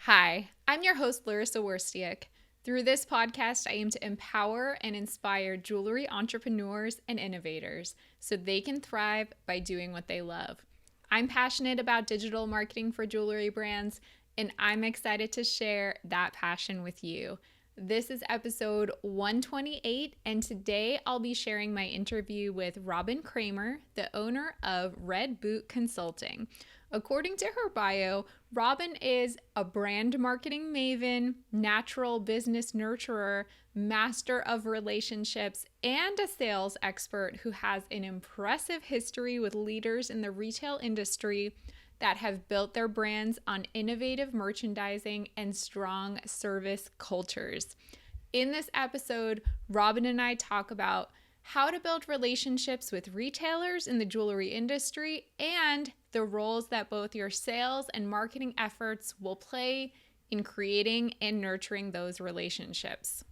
Hi, I'm your host, Larissa Werstiak. Through this podcast, I aim to empower and inspire jewelry entrepreneurs and innovators so they can thrive by doing what they love. I'm passionate about digital marketing for jewelry brands, and I'm excited to share that passion with you. This is episode 128, and today I'll be sharing my interview with Robin Kramer, the owner of Red Boot Consulting. According to her bio, Robin is a brand marketing maven, natural business nurturer, master of relationships, and a sales expert who has an impressive history with leaders in the retail industry that have built their brands on innovative merchandising and strong service cultures. In this episode, Robin and I talk about how to build relationships with retailers in the jewelry industry and the roles that both your sales and marketing efforts will play in creating and nurturing those relationships.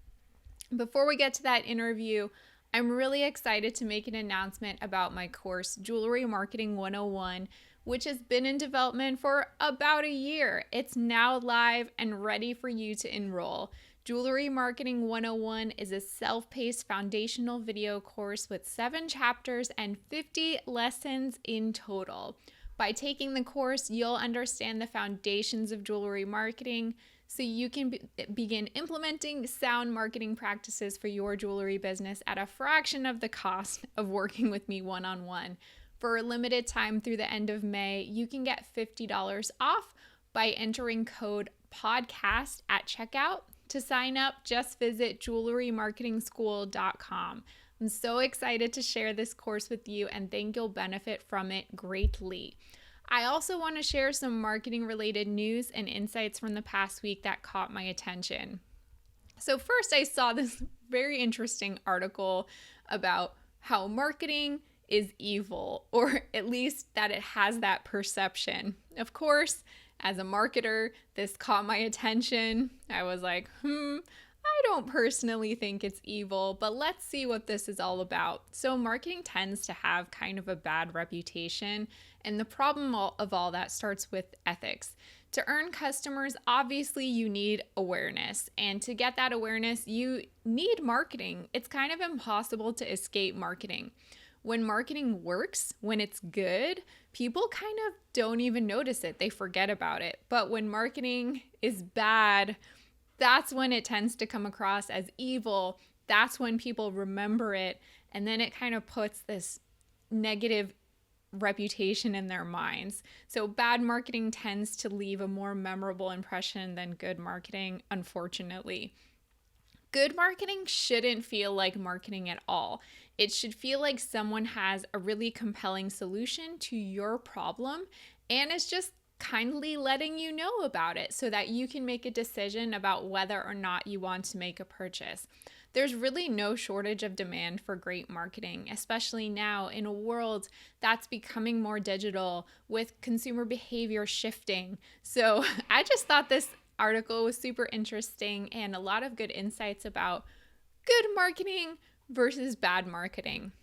Before we get to that interview, I'm really excited to make an announcement about my course, Jewelry Marketing 101, which has been in development for about a year. It's now live and ready for you to enroll. Jewelry Marketing 101 is a self-paced foundational video course with 7 chapters and 50 lessons in total. By taking the course, you'll understand the foundations of jewelry marketing so you can begin implementing sound marketing practices for your jewelry business at a fraction of the cost of working with me one-on-one. For a limited time through the end of May, you can get $50 off by entering code PODCAST at checkout. To sign up, just visit jewelrymarketingschool.com. I'm so excited to share this course with you and think you'll benefit from it greatly. I also want to share some marketing related news and insights from the past week that caught my attention. So first, I saw this very interesting article about how marketing is evil, or at least that it has that perception. Of course, as a marketer, this caught my attention. I was like, I don't personally think it's evil, but let's see what this is all about. So marketing tends to have kind of a bad reputation, and the problem of all that starts with ethics. To earn customers, obviously you need awareness, and to get that awareness, you need marketing. It's kind of impossible to escape marketing. When marketing works, when it's good, people kind of don't even notice it. They forget about it. But when marketing is bad, that's when it tends to come across as evil. That's when people remember it. And then it kind of puts this negative reputation in their minds. So bad marketing tends to leave a more memorable impression than good marketing, unfortunately. Good marketing shouldn't feel like marketing at all. It should feel like someone has a really compelling solution to your problem and is just kindly letting you know about it so that you can make a decision about whether or not you want to make a purchase. There's really no shortage of demand for great marketing, especially now in a world that's becoming more digital with consumer behavior shifting. So I just thought this article was super interesting and a lot of good insights about good marketing versus bad marketing.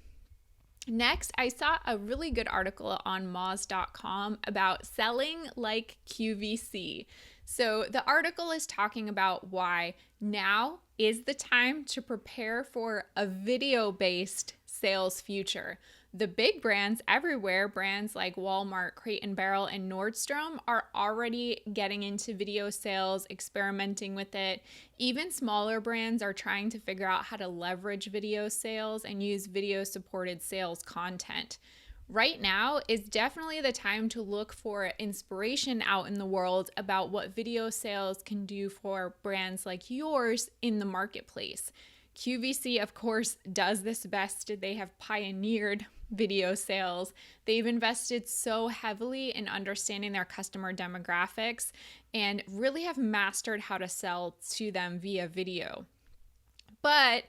Next, I saw a really good article on Moz.com about selling like QVC. So the article is talking about why now is the time to prepare for a video-based sales future. The big brands everywhere, brands like Walmart, Crate and Barrel, and Nordstrom, are already getting into video sales, experimenting with it. Even smaller brands are trying to figure out how to leverage video sales and use video-supported sales content. Right now is definitely the time to look for inspiration out in the world about what video sales can do for brands like yours in the marketplace. QVC, of course, does this best. They have pioneered video sales. They've invested so heavily in understanding their customer demographics and really have mastered how to sell to them via video. But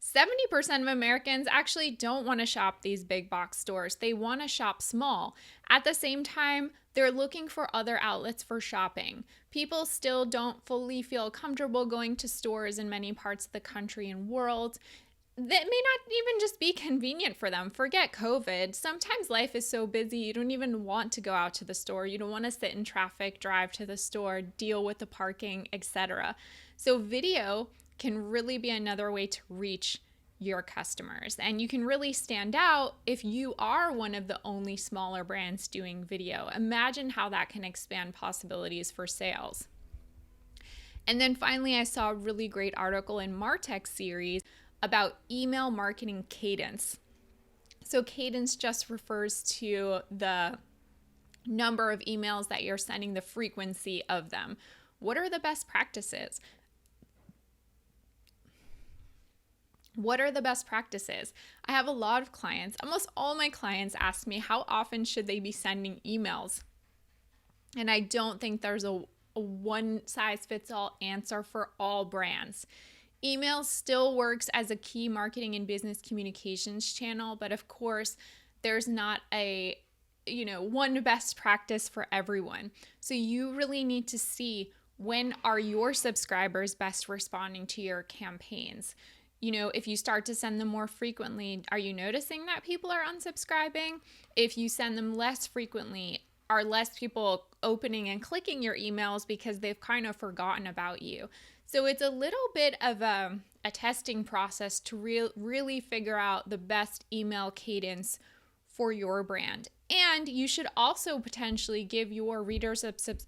70% of Americans actually don't want to shop these big box stores. They want to shop small. At the same time, they're looking for other outlets for shopping. People still don't fully feel comfortable going to stores in many parts of the country and world. that may not even just be convenient for them. Forget COVID. Sometimes life is so busy, you don't even want to go out to the store. You don't want to sit in traffic, drive to the store, deal with the parking, etc. So, video can really be another way to reach your customers. And you can really stand out if you are one of the only smaller brands doing video. Imagine how that can expand possibilities for sales. And then finally, I saw a really great article in Martech's series about email marketing cadence. So, cadence just refers to the number of emails that you're sending, the frequency of them. What are the best practices? What are the best practices? I have a lot of clients, almost all my clients ask me how often should they be sending emails. And I don't think there's a one size fits all answer for all brands. Email still works as a key marketing and business communications channel, but of course, there's not a one best practice for everyone. So you really need to see, when are your subscribers best responding to your campaigns? If you start to send them more frequently, are you noticing that people are unsubscribing? If you send them less frequently, are less people opening and clicking your emails because they've kind of forgotten about you? So it's a little bit of a testing process to really figure out the best email cadence for your brand. And you should also potentially give your readers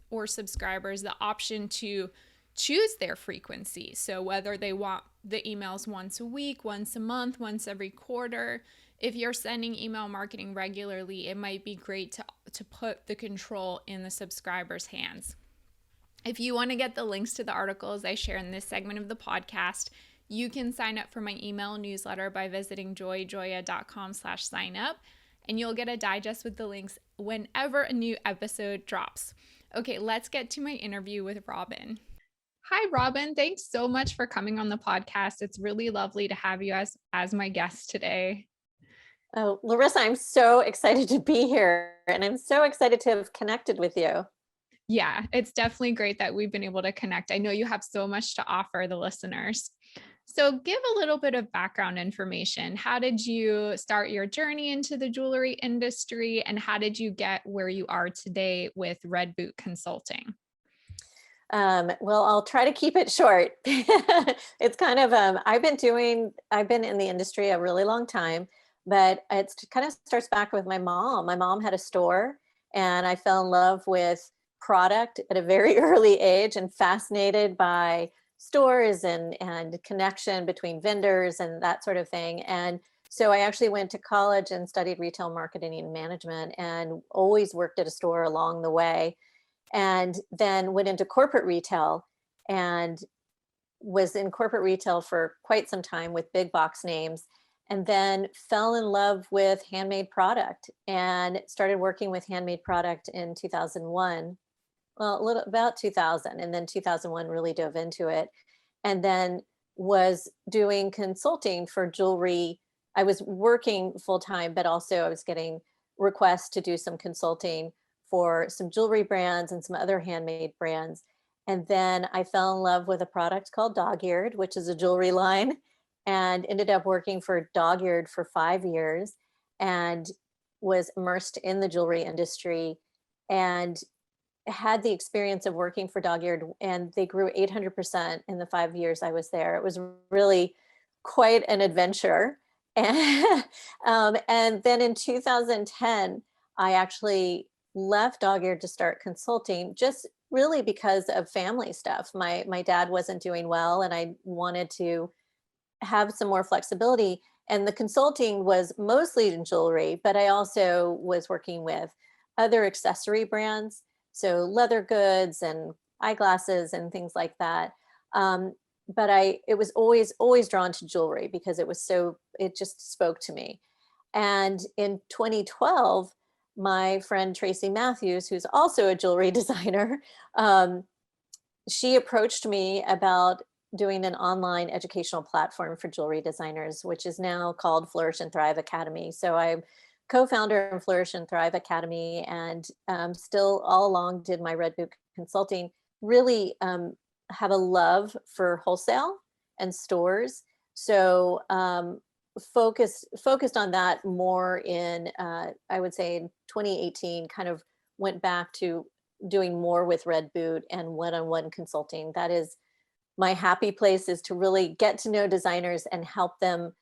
or subscribers the option to choose their frequency. So whether they want the emails once a week, once a month, once every quarter. If you're sending email marketing regularly, it might be great to put the control in the subscriber's hands. If you want to get the links to the articles I share in this segment of the podcast, you can sign up for my email newsletter by visiting joyjoya.com/sign up, and you'll get a digest with the links whenever a new episode drops. Okay, let's get to my interview with Robin. Hi, Robin. Thanks so much for coming on the podcast. It's really lovely to have you as my guest today. Oh, Larissa, I'm so excited to be here, and I'm so excited to have connected with you. Yeah, it's definitely great that we've been able to connect. I know you have so much to offer the listeners. So give a little bit of background information. How did you start your journey into the jewelry industry, and how did you get where you are today with Red Boot Consulting? Well, I'll try to keep it short. It's kind of, I've been in the industry a really long time, but it kind of starts back with my mom. My mom had a store, and I fell in love with product at a very early age and fascinated by stores and connection between vendors and that sort of thing. And so I actually went to college and studied retail marketing and management, and always worked at a store along the way. And then went into corporate retail, and was in corporate retail for quite some time with big box names, and then fell in love with handmade product and started working with handmade product in 2001. Well, a little about 2000, and then 2001 really dove into it. And then was doing consulting for jewelry. I was working full time, but also I was getting requests to do some consulting for some jewelry brands and some other handmade brands. And then I fell in love with a product called Dog-eared, which is a jewelry line, and ended up working for Dog-eared for 5 years, and was immersed in the jewelry industry, and had the experience of working for Dog-eared, and they grew 800% in the 5 years I was there. It was really quite an adventure. And, and then in 2010, I actually left Dog-eared to start consulting, just really because of family stuff. My dad wasn't doing well, and I wanted to have some more flexibility. And the consulting was mostly in jewelry, but I also was working with other accessory brands, so leather goods and eyeglasses and things like that. But it was always drawn to jewelry because it just spoke to me. And in 2012, my friend Tracy Matthews, who's also a jewelry designer, she approached me about doing an online educational platform for jewelry designers, which is now called Flourish and Thrive Academy. So I'm co-founder of Flourish and Thrive Academy, and still all along did my Red Boot Consulting. Really have a love for wholesale and stores. So focused on that more in, I would say in 2018, kind of went back to doing more with Red Boot and one-on-one consulting. That is my happy place, is to really get to know designers and help them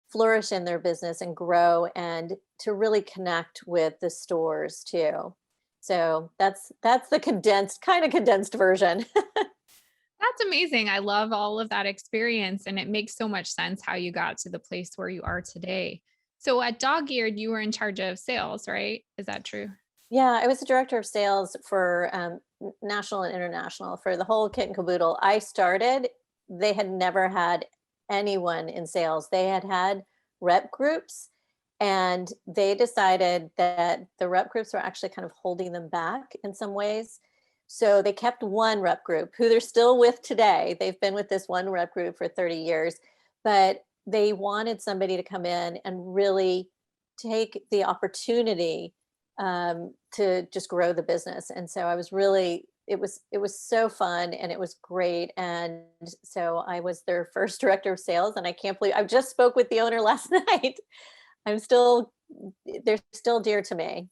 flourish in their business and grow, and to really connect with the stores too. So that's the condensed version. That's amazing. I love all of that experience, and it makes so much sense how you got to the place where you are today. So at Dog Eared, you were in charge of sales, right? Is that true? Yeah, I was the director of sales for national and international for the whole kit and caboodle. I started, they had never had anyone in sales. They had had rep groups, and they decided that the rep groups were actually kind of holding them back in some ways. So they kept one rep group who they're still with today. They've been with this one rep group for 30 years, but they wanted somebody to come in and really take the opportunity to just grow the business. And so I was really, it was so fun and it was great. And so I was their first director of sales, and I can't believe I just spoke with the owner last night. I'm still, they're still dear to me.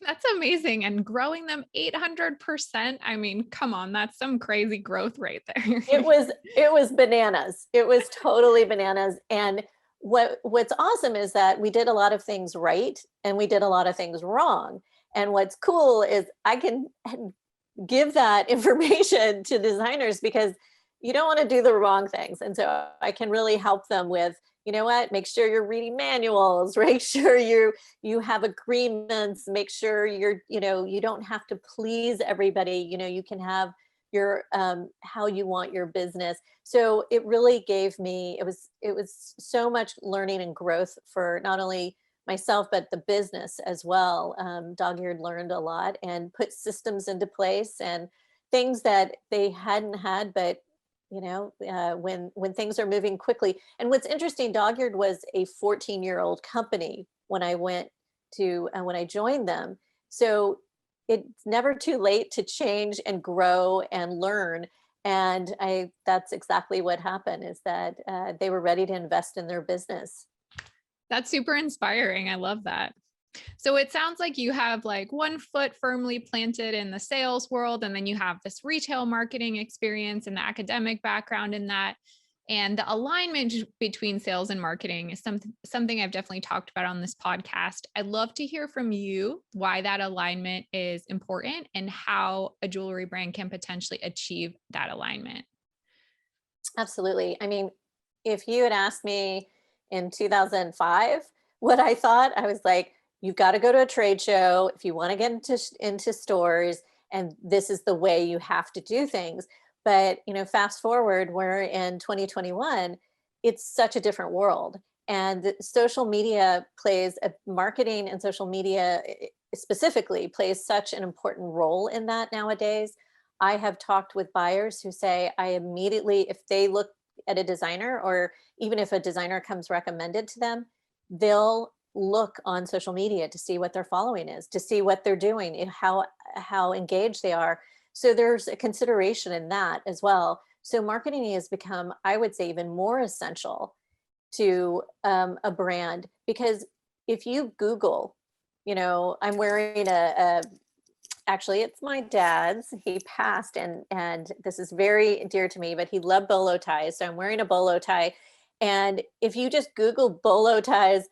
That's amazing. And growing them 800%. I mean, come on, that's some crazy growth right there. It was bananas. It was totally bananas. And what's awesome is that we did a lot of things right and we did a lot of things wrong. And what's cool is I can give that information to designers, because you don't want to do the wrong things. And so I can really help them with, you know what, make sure you're reading manuals, make sure you have agreements, make sure you don't have to please everybody, you can have your how you want your business. So it really gave me, it was so much learning and growth for not only myself but the business as well. Dog-eared learned a lot and put systems into place and things that they hadn't had. But when things are moving quickly, and what's interesting, Dog-eared was a 14-year-old company when I joined them. So it's never too late to change and grow and learn. And that's exactly what happened, is that they were ready to invest in their business. That's super inspiring. I love that. So it sounds like you have like one foot firmly planted in the sales world, and then you have this retail marketing experience and the academic background in that. And the alignment between sales and marketing is something I've definitely talked about on this podcast. I'd love to hear from you why that alignment is important and how a jewelry brand can potentially achieve that alignment. Absolutely. I mean, if you had asked me in 2005 what I thought, I was like, you've got to go to a trade show if you want to get into stores, and this is the way you have to do things. But, fast forward, we're in 2021, it's such a different world. And social media marketing and social media specifically plays such an important role in that nowadays. I have talked with buyers who say I immediately, if they look at a designer, or even if a designer comes recommended to them, they'll look on social media to see what their following is, to see what they're doing, and how engaged they are. So there's a consideration in that as well. So marketing has become, I would say, even more essential to a brand, because if you Google, I'm wearing actually, it's my dad's. He passed, and this is very dear to me, but he loved bolo ties. So I'm wearing a bolo tie. And if you just Google bolo ties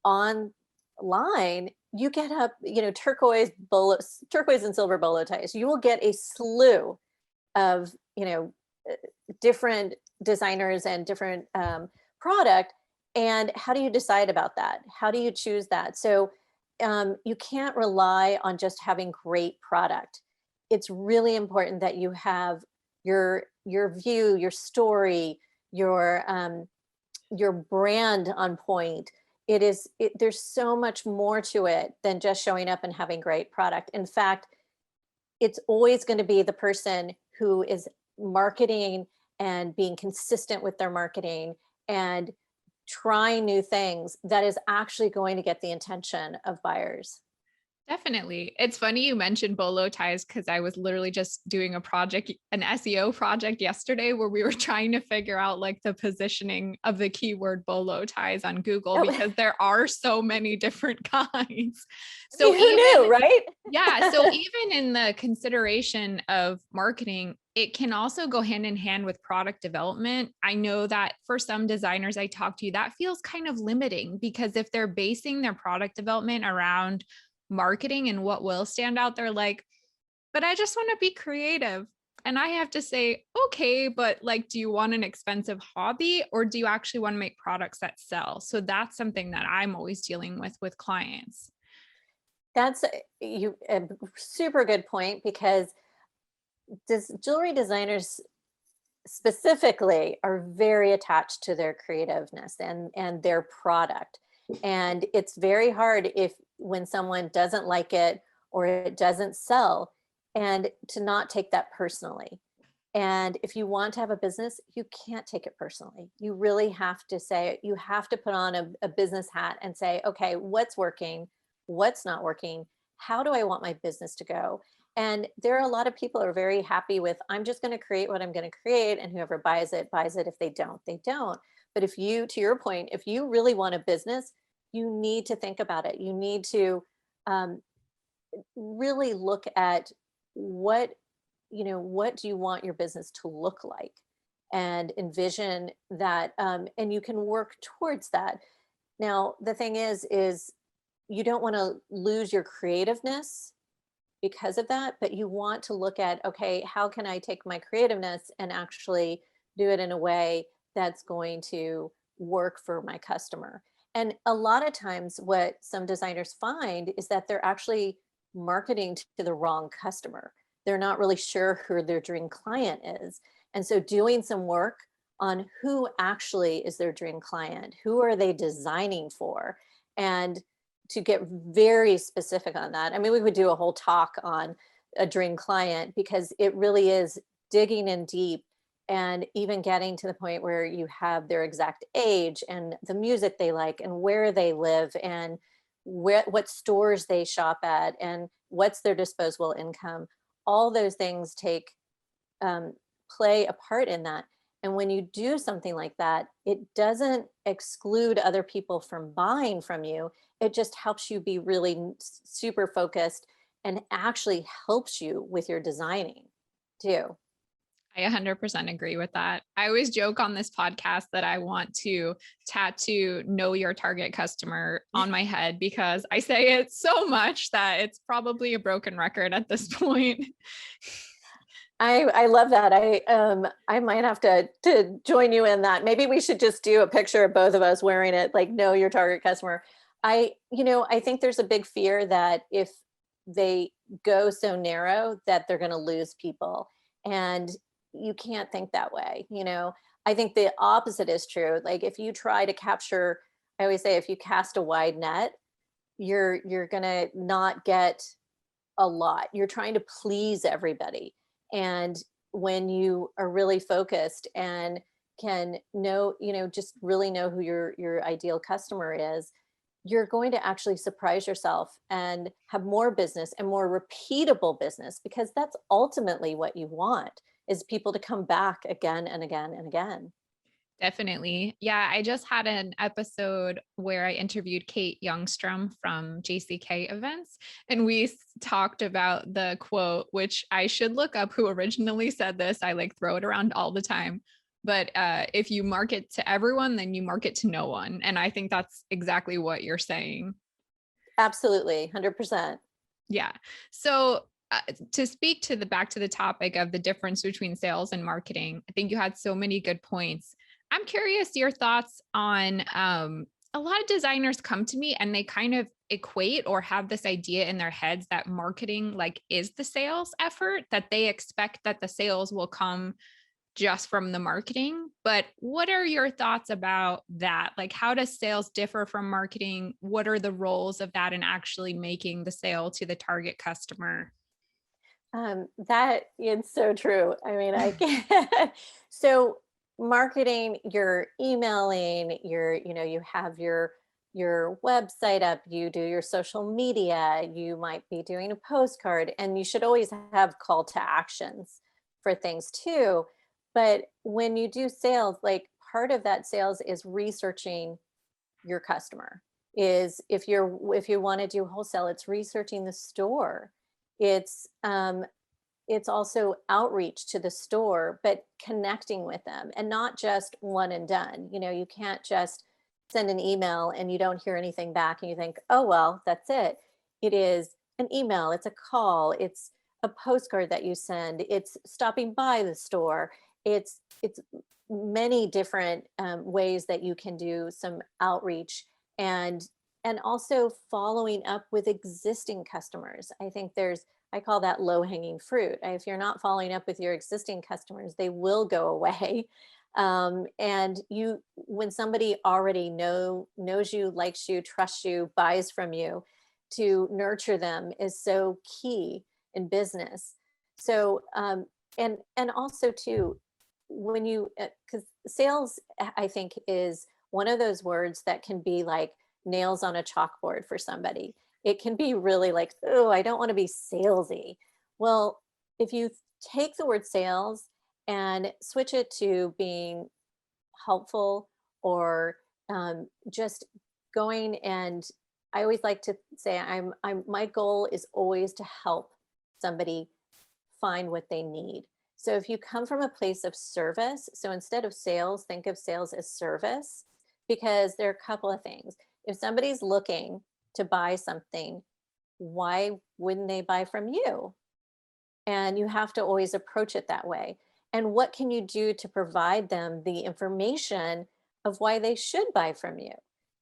online, you get up, turquoise and silver bolo ties. You will get a slew of, different designers and different product. And how do you decide about that? How do you choose that? So you can't rely on just having great product. It's really important that you have your view, your story, your brand on point. There's so much more to it than just showing up and having great product. In fact, it's always going to be the person who is marketing and being consistent with their marketing and trying new things that is actually going to get the attention of buyers. Definitely. It's funny you mentioned bolo ties because I was literally just doing a project, an SEO project yesterday where we were trying to figure out like the positioning of the keyword bolo ties on Google Oh, because there are so many different kinds. I mean, So who even knew, right? yeah. So even in the consideration of marketing, it can also go hand in hand with product development. I know that for some designers I talk to, that feels kind of limiting because if they're basing their product development around marketing and what will stand out, they're like, but I just want to be creative. And I have to say, okay, but like, do you want an expensive hobby or do you actually want to make products that sell? So that's something that I'm always dealing with clients. That's a super good point because jewelry designers specifically are very attached to their creativeness and their product. And it's very hard if when someone doesn't like it or it doesn't sell and to not take that personally. And if you want to have a business, you can't take it personally. You really have to say, you have to put on a business hat and say, okay, what's working? What's not working? How do I want my business to go? And there are a lot of people who are very happy with, I'm just going to create what I'm going to create. And whoever buys it, buys it. If they don't, they don't. But if you, to your point, if you really want a business, you need to think about it. You need to um, really look at what what do you want your business to look like and envision that, and you can work towards that. Now the thing is you don't want to lose your creativeness because of that, but you want to look at, okay, how can I take my creativeness and actually do it in a way that's going to work for my customer. And a lot of times what some designers find is that they're actually marketing to the wrong customer. They're not really sure who their dream client is. And so doing some work on who actually is their dream client, who are they designing for, and to get very specific on that. I mean, we would do a whole talk on a dream client because it really is digging in deep and even getting to the point where you have their exact age and the music they like and where they live and what stores they shop at and what's their disposable income. All those things take um, play a part in that. And when you do something like that, it doesn't exclude other people from buying from you. It just helps you be really super focused and actually helps you with your designing too. I 100% agree with that. I always joke on this podcast that I want to tattoo know your target customer on my head because I say it so much that it's probably a broken record at this point. I love that. I might have to join you in that. Maybe we should just do a picture of both of us wearing it, like know your target customer. I think there's a big fear that if they go so narrow that they're going to lose people. And you can't think that way. I think the opposite is true. Like if you try to capture, I always say if you cast a wide net, you're going to not get a lot. You're trying to please everybody. And when you are really focused and can know, just really know who your ideal customer is, you're going to actually surprise yourself and have more business and more repeatable business because that's ultimately what you want is people to come back again and again and again. Definitely. Yeah, I just had an episode where I interviewed Kate Youngstrom from JCK Events, and we talked about the quote, which I should look up who originally said this. I like throw it around all the time. But if you market to everyone, then you market to no one. And I think that's exactly what you're saying. Absolutely, 100%. Yeah. So to speak to the back to the topic of the difference between sales and marketing, I think you had so many good points. I'm curious your thoughts on a lot of designers come to me and they kind of equate or have this idea in their heads that marketing like is the sales effort, that they expect that the sales will come just from the marketing. But what are your thoughts about that? Like, how does sales differ from marketing? What are the roles of that in actually making the sale to the target customer? That is so true. I mean, I can so marketing, you're emailing, you have your website up, you do your social media, you might be doing a postcard, and you should always have call to actions for things too. But when you do sales, like part of that sales is researching your customer. Is if you want to do wholesale, it's researching the store. It's it's also outreach to the store, but connecting with them and not just one and done. You know, you can't just send an email and you don't hear anything back and you think, oh, well, that's it. It is an email, it's a call, it's a postcard that you send, it's stopping by the store, it's many different ways that you can do some outreach and and also following up with existing customers. I think I call that low hanging fruit. If you're not following up with your existing customers, they will go away. And when somebody already knows you, likes you, trusts you, buys from you, to nurture them is so key in business. So, and also too, when you, because sales, I think is one of those words that can be like nails on a chalkboard for somebody. It can be really like, oh, I don't want to be salesy. Well, if you take the word sales and switch it to being helpful or just going and I always like to say my goal is always to help somebody find what they need. So if you come from a place of service, so instead of sales, think of sales as service, because there are a couple of things. If somebody's looking to buy something, why wouldn't they buy from you? And you have to always approach it that way. And what can you do to provide them the information of why they should buy from you?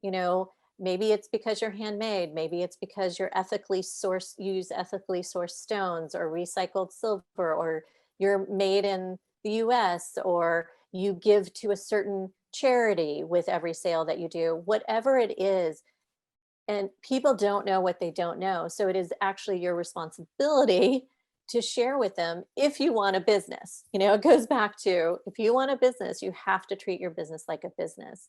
You know, maybe it's because you're handmade, maybe it's because you're use ethically sourced stones or recycled silver, or you're made in the US, or you give to a certain charity with every sale that you do, whatever it is. And people don't know what they don't know. So it is actually your responsibility to share with them if you want a business. You know, it goes back to if you want a business, you have to treat your business like a business.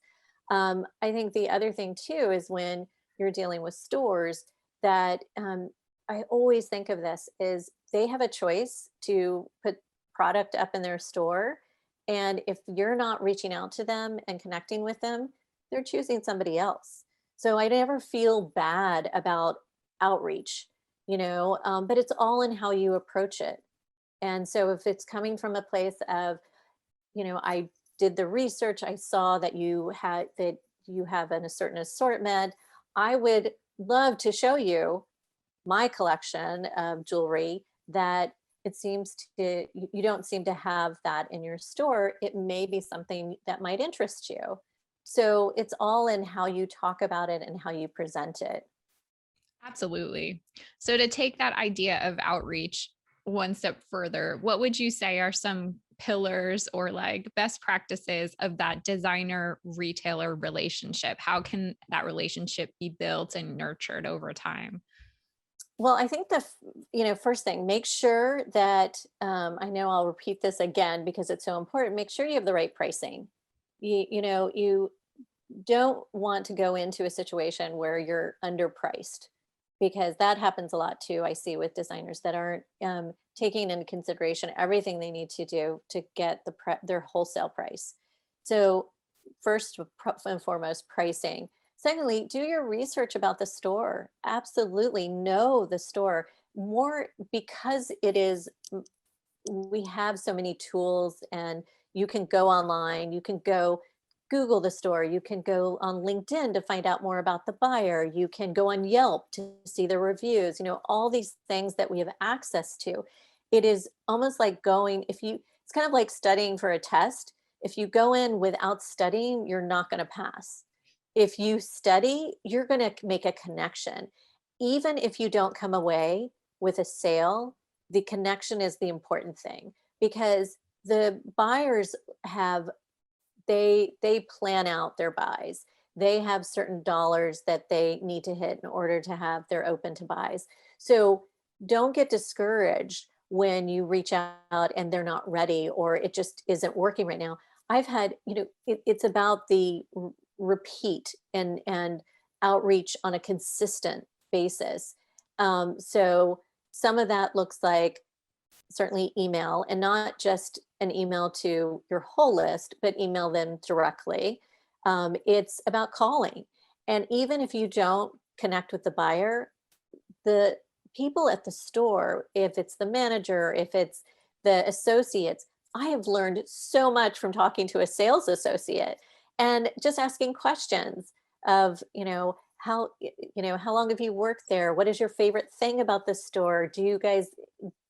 I think the other thing too is when you're dealing with stores that I always think of this is they have a choice to put product up in their store. And if you're not reaching out to them and connecting with them, they're choosing somebody else. So I never feel bad about outreach, but it's all in how you approach it. And so if it's coming from a place of, I did the research, I saw that you have a certain assortment, I would love to show you my collection of jewelry that you don't seem to have that in your store. It may be something that might interest you. So it's all in how you talk about it and how you present it. Absolutely. So, to take that idea of outreach one step further, what would you say are some pillars or like best practices of that designer retailer relationship? How can that relationship be built and nurtured over time? Well, I think first thing, make sure that I know I'll repeat this again because it's so important. Make sure you have the right pricing. You don't want to go into a situation where you're underpriced, because that happens a lot too. I see with designers that aren't taking into consideration everything they need to do to get their wholesale price. So first and foremost, pricing. Secondly, do your research about the store. Absolutely know the store more, because we have so many tools, and you can go online, you can go Google the store, you can go on LinkedIn to find out more about the buyer, you can go on Yelp to see the reviews, all these things that we have access to. It is almost like it's kind of like studying for a test. If you go in without studying, you're not going to pass. If you study, you're going to make a connection. Even if you don't come away with a sale, the connection is the important thing, because the buyers they plan out their buys. They have certain dollars that they need to hit in order to have their open to buys. So don't get discouraged when you reach out and they're not ready, or it just isn't working right now. I've had, it's about the repeat and outreach on a consistent basis. So some of that looks like certainly email, and not just an email to your whole list, but email them directly. It's about calling. And even if you don't connect with the buyer, the people at the store, if it's the manager, if it's the associates, I have learned so much from talking to a sales associate and just asking questions of, how long have you worked there? What is your favorite thing about the store? Do you guys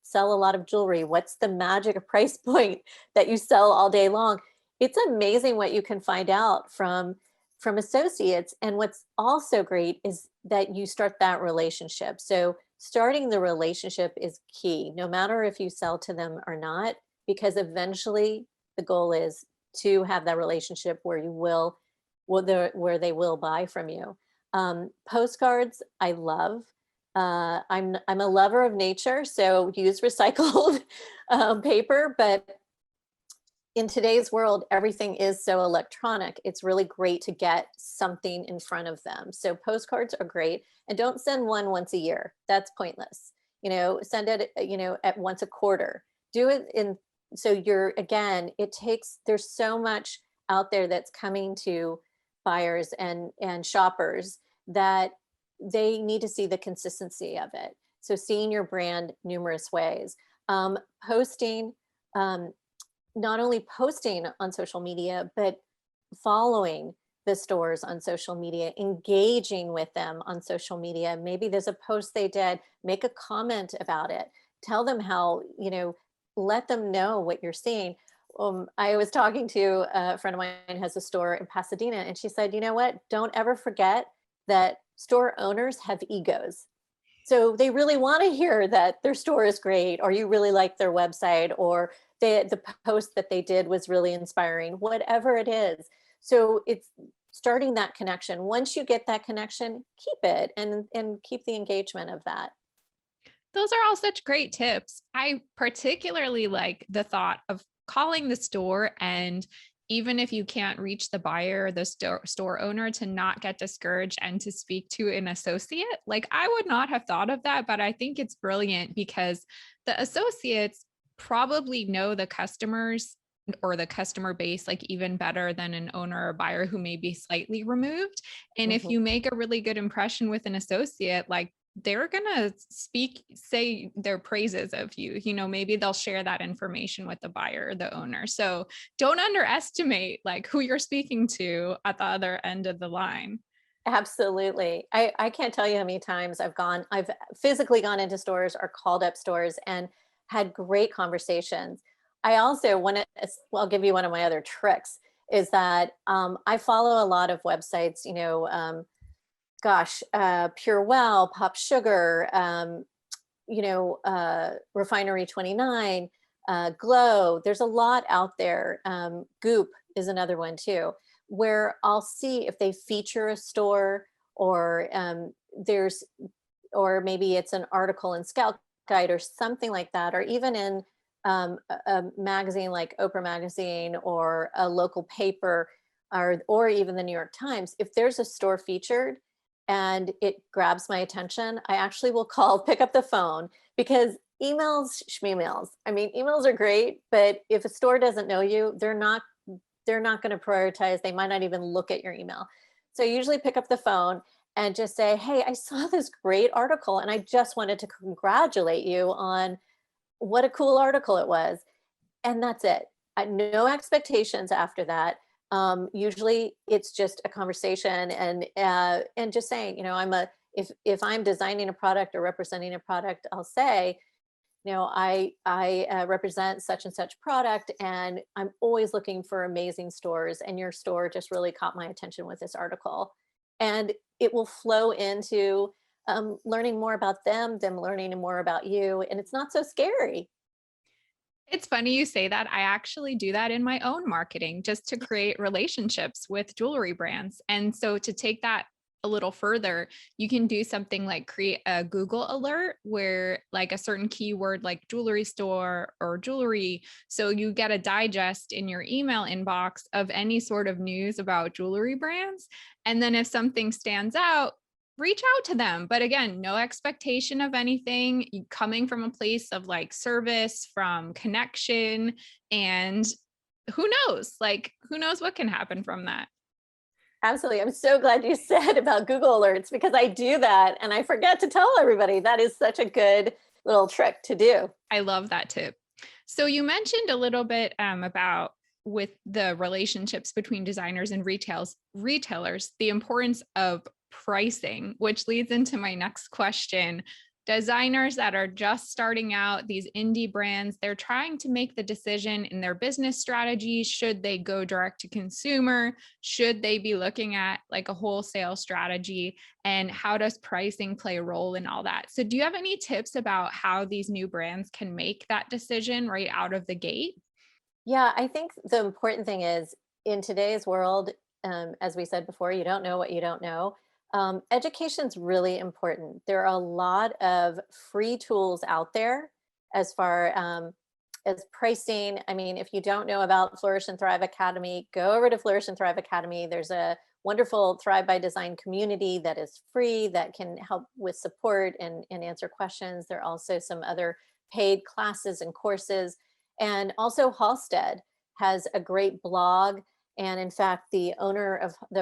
sell a lot of jewelry? What's the magic price point that you sell all day long? It's amazing what you can find out from associates. And what's also great is that you start that relationship. So starting the relationship is key, no matter if you sell to them or not, because eventually the goal is to have that relationship where you will, where they will buy from you. Postcards, I love. I'm a lover of nature, so use recycled paper. But in today's world, everything is so electronic. It's really great to get something in front of them. So postcards are great, and don't send one once a year. That's pointless. Send it, at once a quarter. Do it in, so you're, again, there's so much out there that's coming to buyers and shoppers that they need to see the consistency of it. So seeing your brand numerous ways, posting, not only posting on social media, but following the stores on social media, engaging with them on social media. Maybe there's a post they did, make a comment about it, tell them how, let them know what you're seeing. I was talking to a friend of mine has a store in Pasadena, and she said, you know what, don't ever forget that store owners have egos. So they really want to hear that their store is great, or you really like their website, or the post that they did was really inspiring, whatever it is. So it's starting that connection. Once you get that connection, keep it and keep the engagement of that. Those are all such great tips. I particularly like the thought of calling the store, and even if you can't reach the buyer, the store owner, to not get discouraged and to speak to an associate. Like, I would not have thought of that, but I think it's brilliant because the associates probably know the customers or the customer base like even better than an owner or buyer who may be slightly removed. And if Mhm. you make a really good impression with an associate, like, they're going to say their praises of you. Maybe they'll share that information with the buyer or the owner. So don't underestimate like who you're speaking to at the other end of the line. Absolutely. I can't tell you how many times I've physically gone into stores or called up stores and had great conversations. I also want to, well, I'll give you one of my other tricks is that I follow a lot of websites, Pure Well, Pop Sugar, Refinery 29, Glow. There's a lot out there. Goop is another one too, where I'll see if they feature a store or or maybe it's an article in Scout Guide or something like that, or even in a magazine like Oprah Magazine or a local paper, or even the New York Times. If there's a store featured and it grabs my attention, I actually will pick up the phone, because emails, schmeemails. I mean, emails are great, but if a store doesn't know you, they're not going to prioritize. They might not even look at your email. So I usually pick up the phone and just say, hey, I saw this great article and I just wanted to congratulate you on what a cool article it was. And that's it. No expectations after that. Usually it's just a conversation and just saying, if I'm designing a product or representing a product, I'll say, I represent such and such product, and I'm always looking for amazing stores, and your store just really caught my attention with this article. And it will flow into learning more about them learning more about you, and it's not so scary. It's funny you say that. I actually do that in my own marketing just to create relationships with jewelry brands. And so to take that a little further, you can do something like create a Google alert where like a certain keyword like jewelry store or jewelry. So you get a digest in your email inbox of any sort of news about jewelry brands. And then if something stands out, reach out to them. But again, no expectation of anything, coming from a place of like service, from connection, and who knows what can happen from that. Absolutely. I'm so glad you said about Google Alerts because I do that and I forget to tell everybody. That is such a good little trick to do. I love that tip. So you mentioned a little bit about with the relationships between designers and retailers, the importance of pricing, which leads into my next question. Designers that are just starting out, these indie brands, they're trying to make the decision in their business strategy. Should they go direct to consumer? Should they be looking at like a wholesale strategy? And how does pricing play a role in all that? So, do you have any tips about how these new brands can make that decision right out of the gate? Yeah, I think the important thing is in today's world, as we said before, you don't know what you don't know. Education's really important. There are a lot of free tools out there as far as pricing. I mean, if you don't know about Flourish and Thrive Academy, go over to Flourish and Thrive Academy. There's a wonderful Thrive by Design community that is free that can help with support and answer questions. There are also some other paid classes and courses. And also Halstead has a great blog. And in fact, the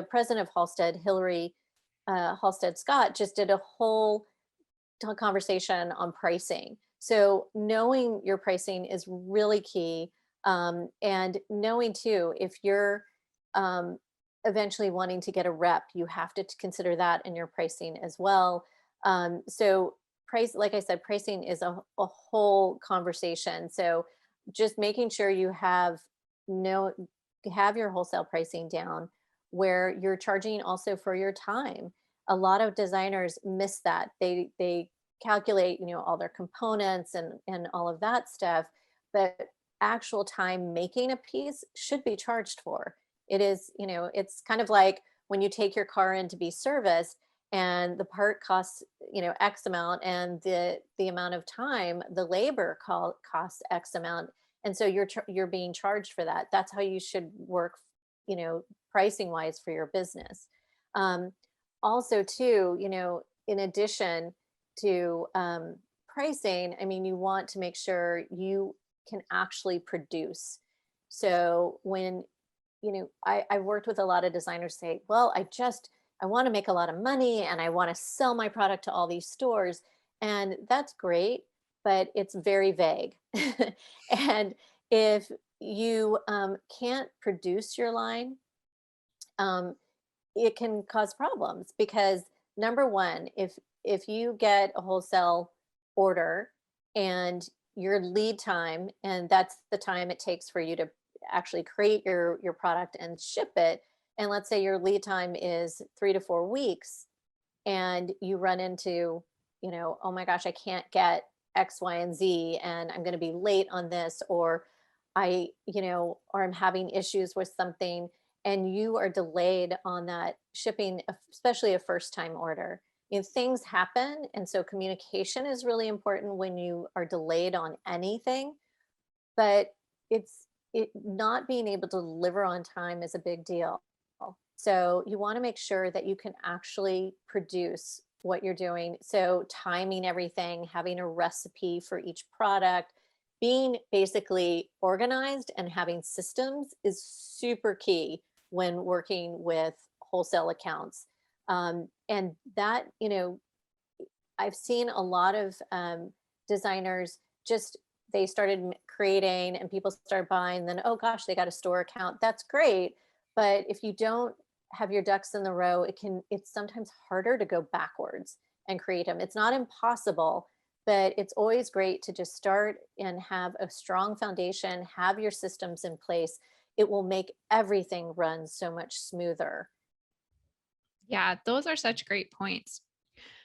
president of Halstead, Hillary Halstead Scott, just did a whole conversation on pricing. So knowing your pricing is really key. And knowing too, if you're eventually wanting to get a rep, you have to consider that in your pricing as well. So price, like I said, pricing is a whole conversation. So just making sure you no have your wholesale pricing down where you're charging also for your time. A lot of designers miss that. They calculate, all their components and all of that stuff, but actual time making a piece should be charged for. It is, it's kind of like when you take your car in to be serviced and the part costs, X amount, and the amount of time, the labor costs X amount. And so you're being charged for that. That's how you should work, pricing wise for your business. Also too, in addition to pricing, I mean, you want to make sure you can actually produce. So when, I've worked with a lot of designers say, well, I want to make a lot of money and I want to sell my product to all these stores. And that's great, but it's very vague. And if you can't produce your line, it can cause problems because number one, if you get a wholesale order and your lead time, and that's the time it takes for you to actually create your product and ship it, and let's say your lead time is 3 to 4 weeks, and you run into, oh my gosh, I can't get X, Y, and Z, and I'm going to be late on this, or or I'm having issues with something, and you are delayed on that shipping, especially a first time order. Things happen. And so communication is really important when you are delayed on anything, but it not being able to deliver on time is a big deal. So you want to make sure that you can actually produce what you're doing. So timing everything, having a recipe for each product, being basically organized and having systems is super key when working with wholesale accounts. And that, I've seen a lot of designers just, they started creating and people start buying, then, oh gosh, they got a store account. That's great. But if you don't have your ducks in the row, it's sometimes harder to go backwards and create them. It's not impossible, but it's always great to just start and have a strong foundation, have your systems in place. It will make everything run so much smoother. Yeah, those are such great points.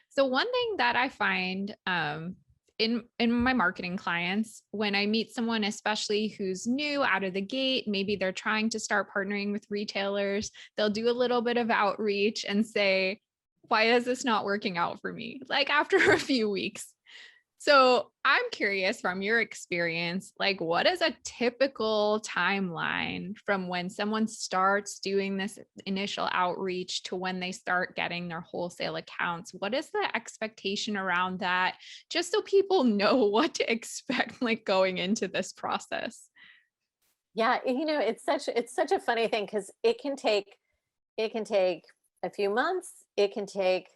So one thing that I find in my marketing clients, when I meet someone, especially who's new out of the gate, maybe they're trying to start partnering with retailers, they'll do a little bit of outreach and say, why is this not working out for me? Like after a few weeks. So I'm curious from your experience, like what is a typical timeline from when someone starts doing this initial outreach to when they start getting their wholesale accounts? What is the expectation around that? Just so people know what to expect, like going into this process. Yeah, it's such a funny thing because it can take a few months, it can take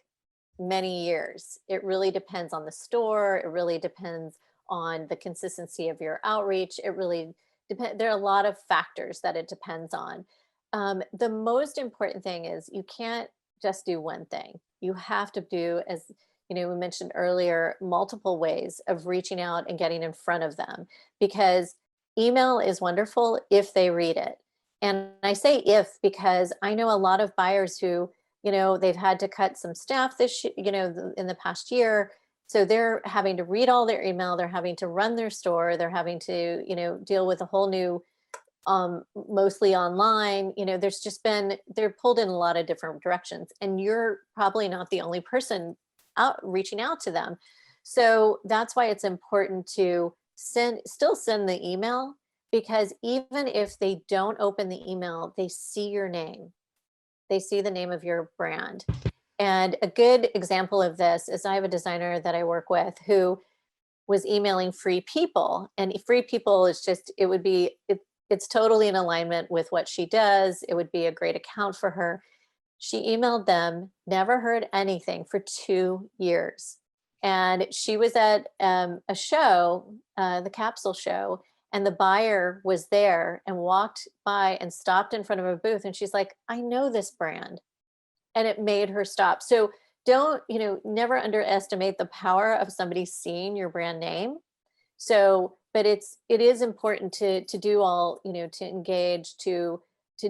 many years. It really depends on the store, it really depends on the consistency of your outreach. It really depend there are a lot of factors that it depends on. The most important thing is you can't just do one thing. You have to do, as we mentioned earlier, multiple ways of reaching out and getting in front of them, because email is wonderful if they read it. And I say if because I know a lot of buyers who, they've had to cut some staff in the past year. So they're having to read all their email, they're having to run their store, they're having to, deal with a whole new, mostly online. They're pulled in a lot of different directions, and you're probably not the only person out reaching out to them. So that's why it's important to still send the email, because even if they don't open the email, they see your name, they see the name of your brand. And a good example of this is I have a designer that I work with who was emailing Free People, and Free People is just it's totally in alignment with what she does. It would be a great account for her. She emailed them, never heard anything for 2 years. And she was at a show, the capsule show, and the buyer was there and walked by and stopped in front of a booth. And she's like, I know this brand. And it made her stop. So don't, never underestimate the power of somebody seeing your brand name. So, but it is important to do all, to engage, to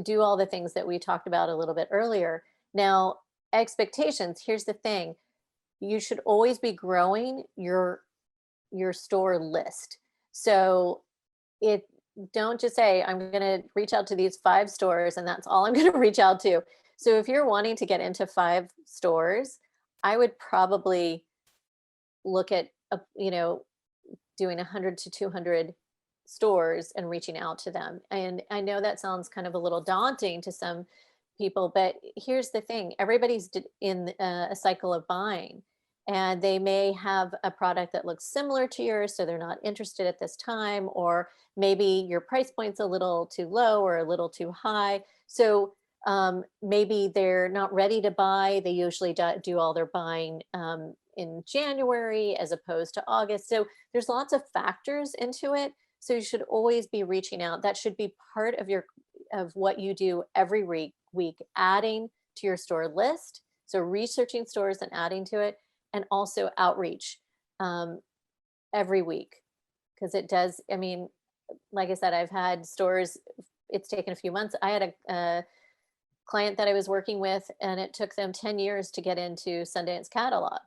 do all the things that we talked about a little bit earlier. Now, expectations, here's the thing. You should always be growing your store list. So it don't just say I'm going to reach out to these 5 stores and that's all I'm going to reach out to. So if you're wanting to get into 5 stores, I would probably look at doing 100 to 200 stores and reaching out to them. And I know that sounds kind of a little daunting to some people, but here's the thing. Everybody's in a cycle of buying, and they may have a product that looks similar to yours, so they're not interested at this time, or maybe your price point's a little too low or a little too high. So maybe they're not ready to buy. They usually do all their buying in January as opposed to August. So there's lots of factors into it. So you should always be reaching out. That should be part of what you do every week, adding to your store list. So researching stores and adding to it, and also outreach every week, because it does. I mean, like I said, I've had stores. It's taken a few months. I had a client that I was working with, and it took them 10 years to get into Sundance catalog.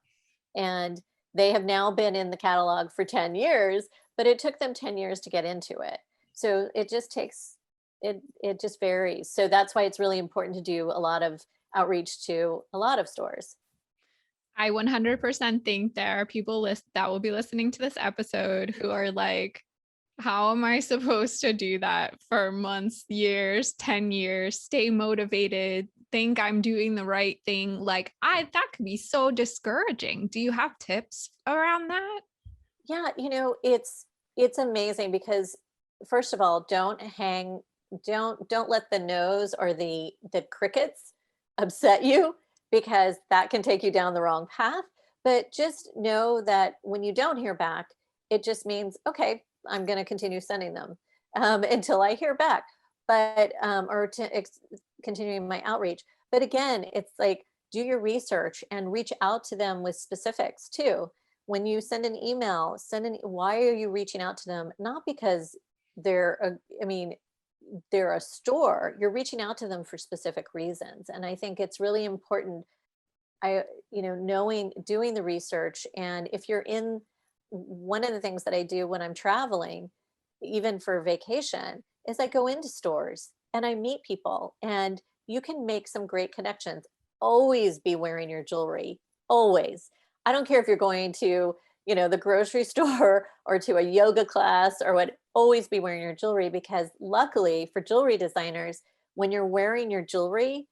And they have now been in the catalog for 10 years, but it took them 10 years to get into it. So it just takes it just varies. So that's why it's really important to do a lot of outreach to a lot of stores. I 100% think there are people that will be listening to this episode who are like, how am I supposed to do that for months, years, 10 years, stay motivated, think I'm doing the right thing? Like that could be so discouraging. Do you have tips around that? Yeah, it's amazing because first of all, don't let the no's or the crickets upset you, because that can take you down the wrong path. But just know that when you don't hear back, it just means, okay, I'm going to continue sending them until I hear back, but or continuing my outreach. But again, it's like, do your research and reach out to them with specifics too. When you send an email, why are you reaching out to them? Not because I mean, they're a store. You're reaching out to them for specific reasons. And I think it's really important, doing the research. And if you're in, one of the things that I do when I'm traveling, even for vacation, is I go into stores and I meet people, and you can make some great connections. always be wearing your jewelry. Always. I don't care if you're going to, the grocery store or to a yoga class or what, always be wearing your jewelry, because luckily for jewelry designers, when you're wearing your jewelry,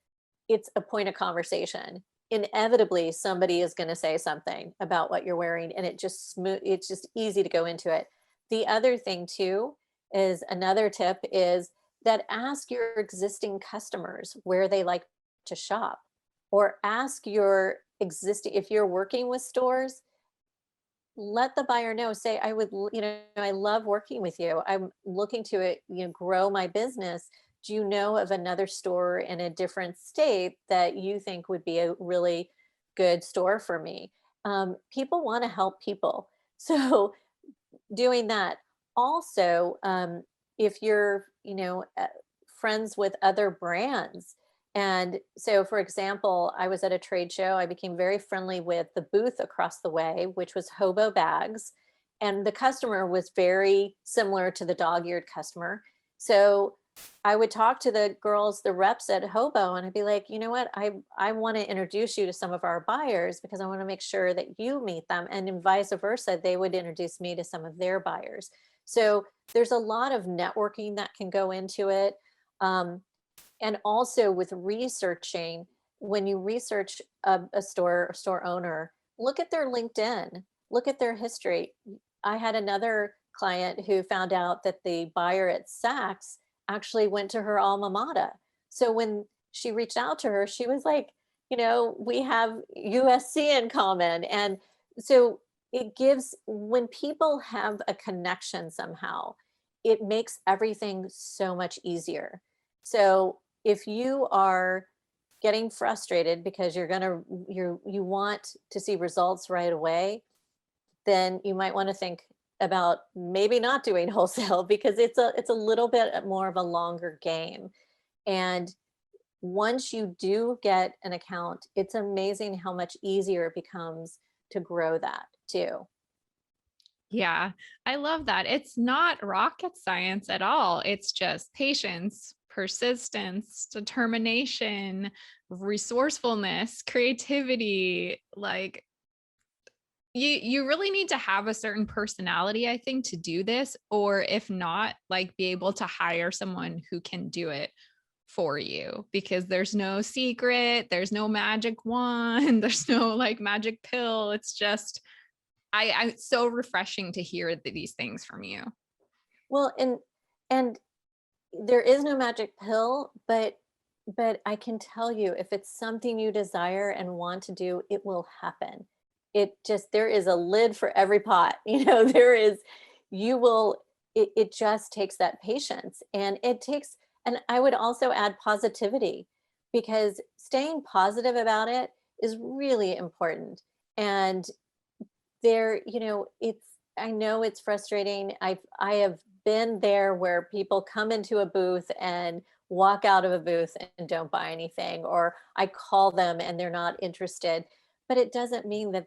it's a point of conversation. Inevitably, somebody is going to say something about what you're wearing, and it's just easy to go into it. The other thing too is, another tip is that ask your existing customers where they like to shop, or ask your existing, if you're working with stores, let the buyer know, say, I love working with you. I'm looking to grow my business. Do you know of another store in a different state that you think would be a really good store for me? People want to help people. So doing that. Also, if you're, friends with other brands. And so, for example, I was at a trade show. I became very friendly with the booth across the way, which was Hobo Bags. And the customer was very similar to the dog-eared customer. So I would talk to the girls, the reps at Hobo, and I'd be like, you know what? I want to introduce you to some of our buyers, because I want to make sure that you meet them. And then vice versa, they would introduce me to some of their buyers. So there's a lot of networking that can go into it. Um, and also with researching, when you research a store owner, look at their LinkedIn, look at their history. I had another client who found out that the buyer at Saks actually went to her alma mater. So when she reached out to her, she was like, we have USC in common. And so it gives, when people have a connection somehow, it makes everything so much easier. So if you are getting frustrated because you want to see results right away, then you might want to think about maybe not doing wholesale, because it's a little bit more of a longer game. And once you do get an account, it's amazing how much easier it becomes to grow that too. Yeah, I love that. It's not rocket science at all. It's just patience, persistence, determination, resourcefulness, creativity. Like you really need to have a certain personality, I think, to do this, or if not, like be able to hire someone who can do it for you, because there's no secret, there's no magic wand, there's no like magic pill. It's just I it's so refreshing to hear these things from you. Well, and there is no magic pill, but I can tell you, if it's something you desire and want to do, it will happen. There is a lid for every pot. There is, you will, it just takes that patience, and it takes, and I would also add positivity, because staying positive about it is really important. And it's, I know it's frustrating. I have been there where people come into a booth and walk out of a booth and don't buy anything, or I call them and they're not interested. But it doesn't mean that,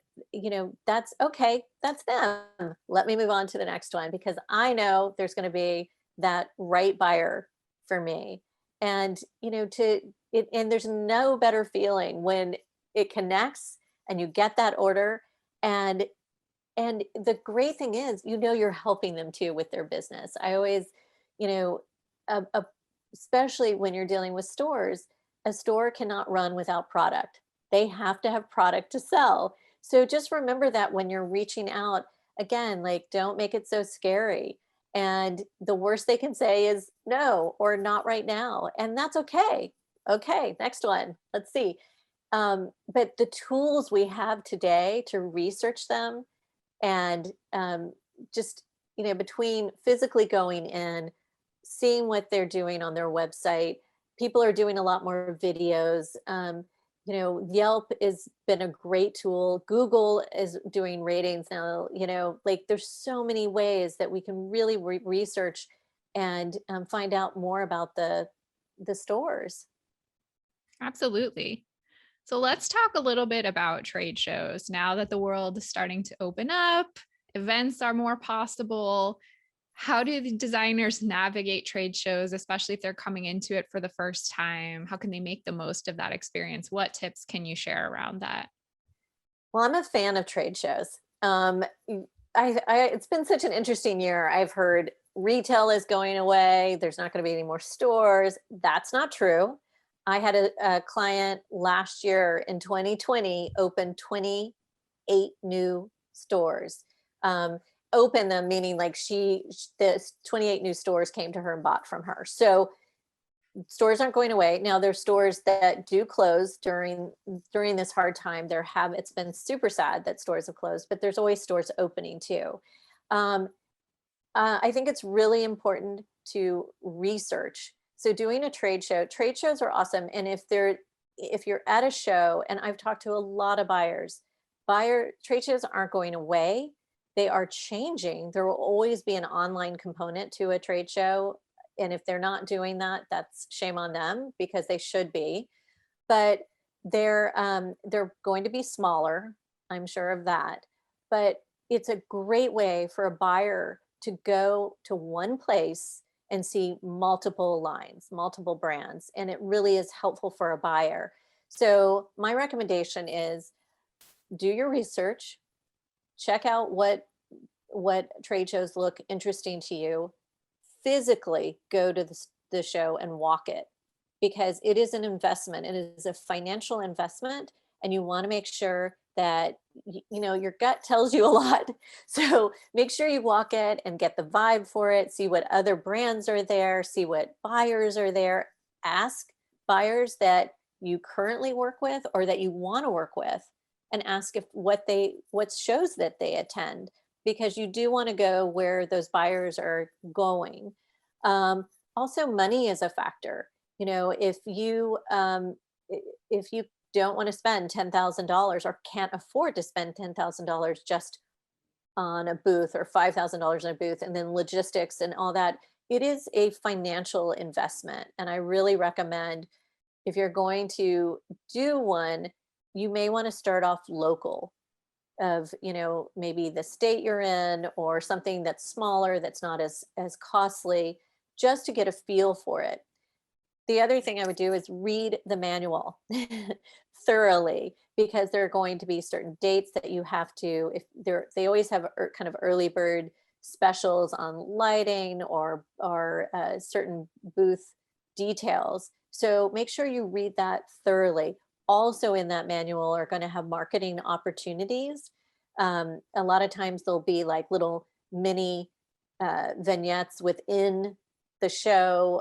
that's okay. That's them. Let me move on to the next one, because I know there's going to be that right buyer for me. And, and there's no better feeling when it connects and you get that order. And the great thing is, you're helping them too with their business. I always, you know, especially when you're dealing with stores, a store cannot run without product. They have to have product to sell. So just remember that when you're reaching out, again, like, don't make it so scary. And the worst they can say is no, or not right now. And that's okay. Okay, next one. Let's see. But the tools we have today to research them, and just, between physically going in, seeing what they're doing on their website, people are doing a lot more videos. Yelp has been a great tool. Google is doing ratings now. Like, there's so many ways that we can really research and find out more about the stores. Absolutely. So let's talk a little bit about trade shows. Now that the world is starting to open up, events are more possible. How do the designers navigate trade shows, especially if they're coming into it for the first time? How can they make the most of that experience? What tips can you share around that? Well, I'm a fan of trade shows. It's been such an interesting year. I've heard retail is going away. There's not going to be any more stores. That's not true. I had a client last year in 2020 open 28 new stores. Um, open them meaning like the 28 new stores came to her and bought from her. So stores aren't going away. Now there's stores that do close during this hard time. It's been super sad that stores have closed, but there's always stores opening too. Um, I think it's really important to research. So doing a trade shows are awesome. And if you're at a show, and I've talked to a lot of buyers, trade shows aren't going away. They are changing. There will always be an online component to a trade show. And if they're not doing that, that's shame on them because they should be. But they're going to be smaller. I'm sure of that. But it's a great way for a buyer to go to one place and see multiple lines, multiple brands, and it really is helpful for a buyer. So my recommendation is do your research, check out what trade shows look interesting to you, physically go to the show and walk it because it is an investment. It is a financial investment, and you want to make sure that your gut tells you a lot. So make sure you walk it and get the vibe for it. See what other brands are there. See what buyers are there. Ask buyers that you currently work with or that you want to work with, and ask if what shows that they attend because you do want to go where those buyers are going. Um, Also, money is a factor. If you don't want to spend $10,000 or can't afford to spend $10,000 just on a booth or $5,000 in a booth, and then logistics and all that, it is a financial investment. And I really recommend if you're going to do one, you may want to start off local of maybe the state you're in or something that's smaller that's not as costly just to get a feel for it. The other thing I would do is read the manual thoroughly because there are going to be certain dates that you have to if they always have kind of early bird specials on lighting or certain booth details. So make sure you read that thoroughly. Also in that manual are going to have marketing opportunities. A lot of times there'll be like little mini vignettes within the show,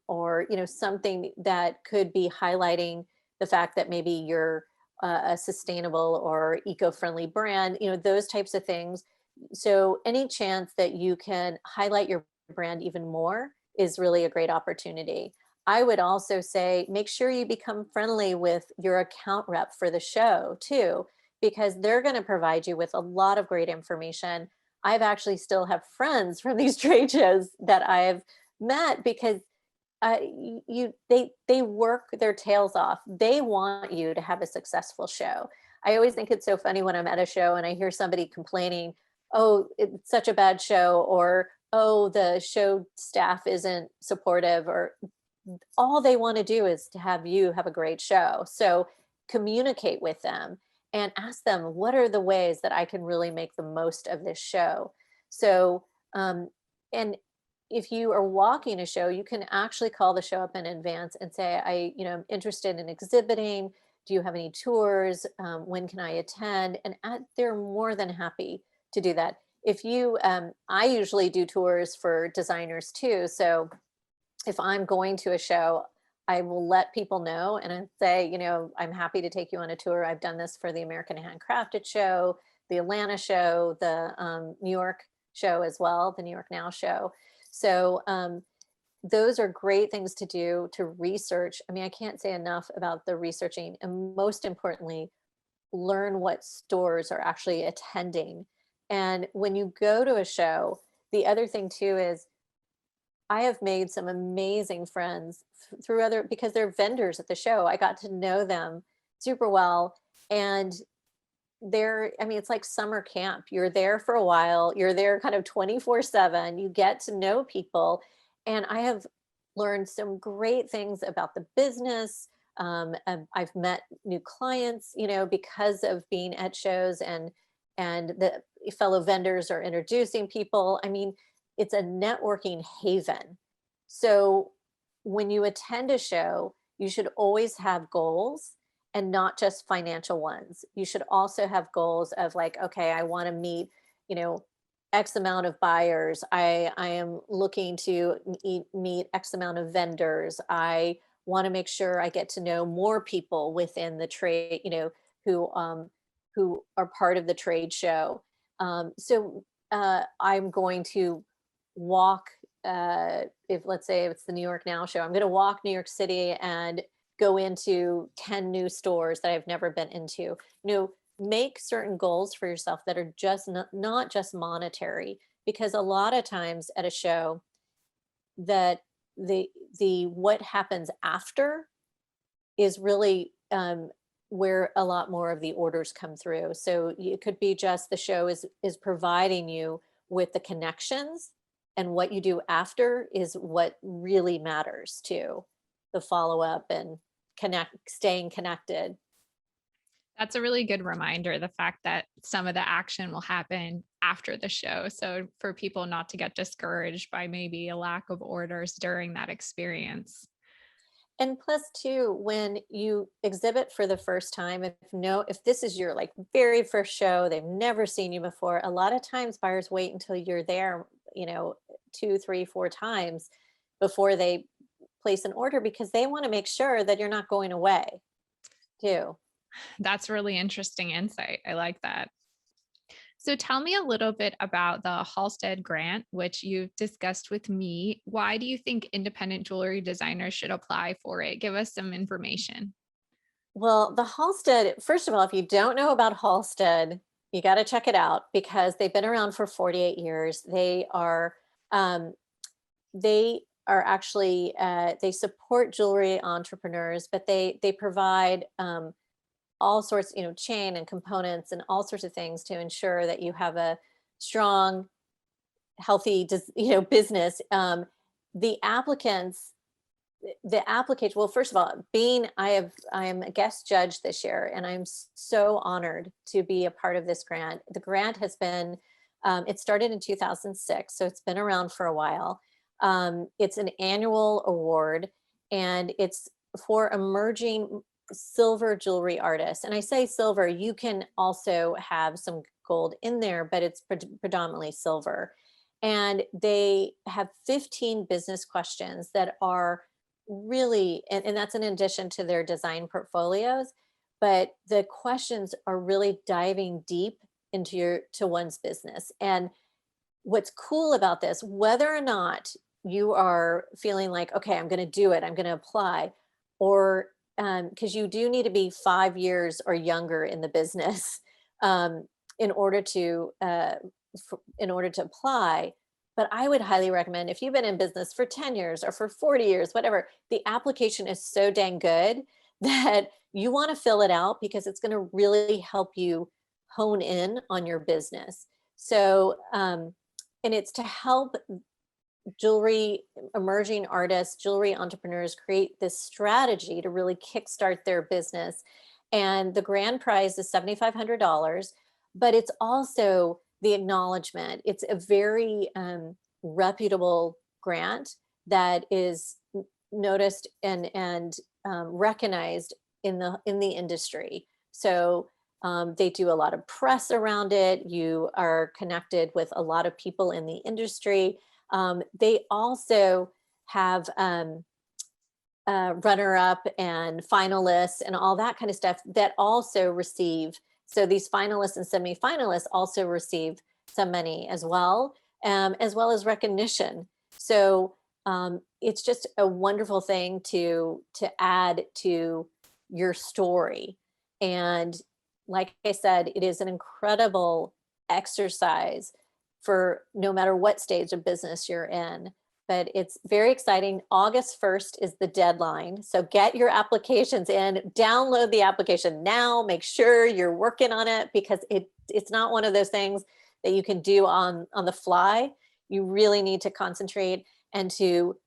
or something that could be highlighting the fact that maybe you're a sustainable or eco-friendly brand, those types of things. So any chance that you can highlight your brand even more is really a great opportunity. I would also say make sure you become friendly with your account rep for the show too, because they're going to provide you with a lot of great information. I've actually still have friends from these trade shows that I've met because they work their tails off. They want you to have a successful show. I always think it's so funny when I'm at a show and I hear somebody complaining, "Oh, it's such a bad show," or "Oh, the show staff isn't supportive," or all they want to do is to have you have a great show. So communicate with them and ask them, what are the ways that I can really make the most of this show? So, and if you are walking a show, you can actually call the show up in advance and say, I'm interested in exhibiting. Do you have any tours? When can I attend? And they're more than happy to do that. I usually do tours for designers too. So if I'm going to a show, I will let people know and I say, I'm happy to take you on a tour. I've done this for the American Handcrafted show, the Atlanta show, the New York show as well, the New York Now show. So those are great things to do to research. I mean, I can't say enough about the researching, and most importantly, learn what stores are actually attending. And when you go to a show, the other thing too is I have made some amazing friends through because they're vendors at the show. I got to know them super well. And I mean, it's like summer camp. You're there for a while, you're there kind of 24/7, you get to know people. And I have learned some great things about the business. And I've met new clients, because of being at shows, and the fellow vendors are introducing people. I mean, it's a networking haven. So when you attend a show, you should always have goals, and not just financial ones. You should also have goals of like, okay, I want to meet, you know, X amount of buyers. I am looking to meet X amount of vendors. I want to make sure I get to know more people within the trade, who who are part of the trade show. So I'm going to walk. If let's say it's the New York Now show, I'm going to walk New York City and go into 10 new stores that I've never been into. Make certain goals for yourself that are just not just monetary, because a lot of times at a show, that the what happens after is really where a lot more of the orders come through. So it could be just the show is providing you with the connections, and what you do after is what really matters too. The follow up and staying connected. That's a really good reminder, the fact that some of the action will happen after the show. So for people not to get discouraged by maybe a lack of orders during that experience. And plus too, when you exhibit for the first time, if this is your like very first show, they've never seen you before, a lot of times buyers wait until you're there, 2, 3, 4 times before they place an order, because they want to make sure that you're not going away too. That's really interesting insight. I like that. So tell me a little bit about the Halstead Grant, which you've discussed with me. Why do you think independent jewelry designers should apply for it? Give us some information. Well, the Halstead, first of all, if you don't know about Halstead, you got to check it out, because they've been around for 48 years. Um, they are actually they support jewelry entrepreneurs, but they provide all sorts, chain and components and all sorts of things to ensure that you have a strong, healthy, business. The applicants, the application. Well, first of all, I am a guest judge this year, and I'm so honored to be a part of this grant. The grant has been, it started in 2006, so it's been around for a while. It's an annual award, and it's for emerging silver jewelry artists. And I say silver, you can also have some gold in there, but it's predominantly silver. And they have 15 business questions that are really, and that's in addition to their design portfolios, but the questions are really diving deep into to one's business. And what's cool about this, whether or not you are feeling like, okay, I'm going to do it, I'm going to apply, or because you do need to be 5 years or younger in the business um, in order to in order to apply. But I would highly recommend, if you've been in business for 10 years or for 40 years, whatever, the application is so dang good that you want to fill it out, because it's going to really help you hone in on your business. So, and it's to help jewelry emerging artists, jewelry entrepreneurs create this strategy to really kickstart their business. And the grand prize is $7,500, but it's also the acknowledgement. It's a very reputable grant that is noticed and recognized in the industry. So they do a lot of press around it. You are connected with a lot of people in the industry. They also have runner up and finalists and all that kind of stuff that also receive. So these finalists and semi-finalists also receive some money as well as recognition. So it's just a wonderful thing to add to your story. And like I said, it is an incredible exercise for no matter what stage of business you're in. but it's very exciting. August 1st is the deadline. So get your applications in, download the application now, make sure you're working on it, because it's not one of those things that you can do on the fly. You really need to concentrate and to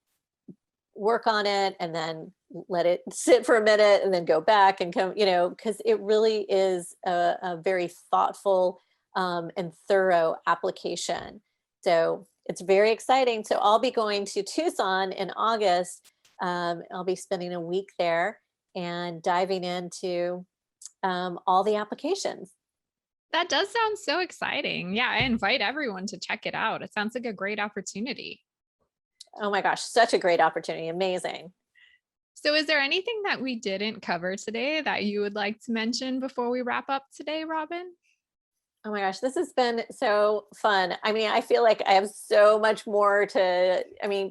work on it, and then let it sit for a minute and then go back and come, because it really is a very thoughtful and thorough application. So it's very exciting. So I'll be going to Tucson in August. I'll be spending a week there and diving into all the applications. That does sound so exciting. Yeah, I invite everyone to check it out. It sounds like a great opportunity. Oh my gosh, such a great opportunity. Amazing. So, is there anything that we didn't cover today that you would like to mention before we wrap up today, Robin? Oh my gosh, this has been so fun. I mean, I feel like I have so much more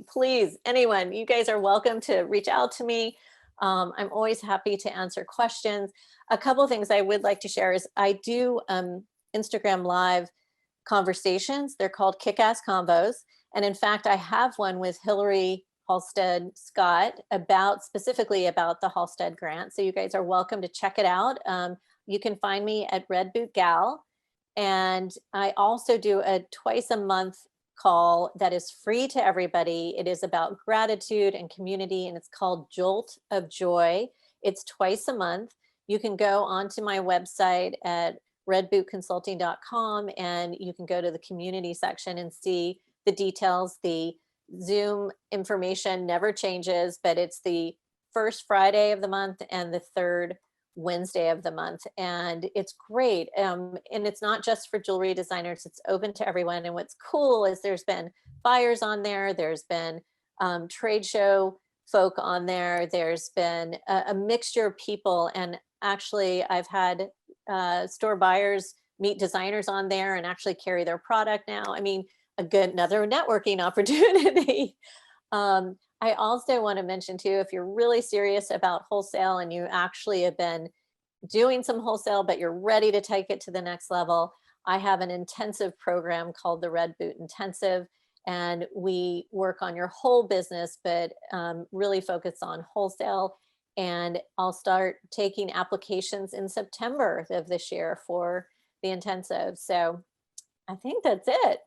please, anyone, you guys are welcome to reach out to me. I'm always happy to answer questions. A couple of things I would like to share is I do Instagram live conversations. They're called Kick-Ass Convos. And in fact, I have one with Hillary Halstead Scott specifically about the Halstead Grant. So you guys are welcome to check it out. You can find me at Red Boot Gal. And I also do a twice a month call that is free to everybody. It is about gratitude and community, and it's called Jolt of Joy. It's twice a month. You can go onto my website at redbootconsulting.com, and you can go to the community section and see the details. The Zoom information never changes, but it's the first Friday of the month and the third Wednesday of the month. And it's great. And it's not just for jewelry designers, it's open to everyone. And what's cool is there's been buyers on there, there's been trade show folk on there, there's been a mixture of people. And actually, I've had store buyers meet designers on there and actually carry their product now. I mean, another networking opportunity. I also want to mention too, if you're really serious about wholesale and you actually have been doing some wholesale, but you're ready to take it to the next level, I have an intensive program called the Red Boot Intensive. And we work on your whole business, but really focus on wholesale. And I'll start taking applications in September of this year for the intensive. So I think that's it.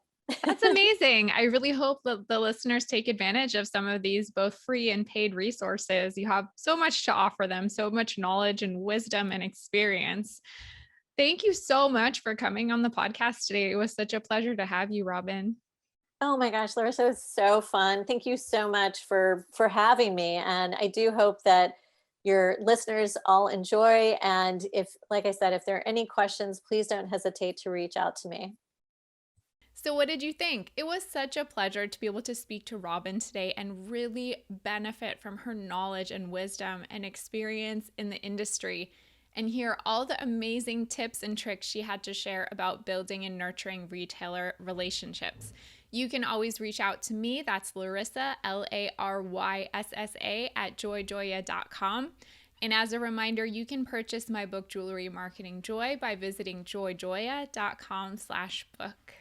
That's amazing. I really hope that the listeners take advantage of some of these both free and paid resources. You have so much to offer them, so much knowledge and wisdom and experience. Thank you so much for coming on the podcast today. It was such a pleasure to have you, Robin. Oh my gosh, Larissa, it was so fun. Thank you so much for having me. And I do hope that your listeners all enjoy. And if, like I said, if there are any questions, please don't hesitate to reach out to me. So, what did you think? It was such a pleasure to be able to speak to Robin today and really benefit from her knowledge and wisdom and experience in the industry, and hear all the amazing tips and tricks she had to share about building and nurturing retailer relationships. You can always reach out to me. That's Larissa, LARYSSA, at joyjoya.com. And as a reminder, you can purchase my book, Jewelry Marketing Joy, by visiting joyjoya.com/book.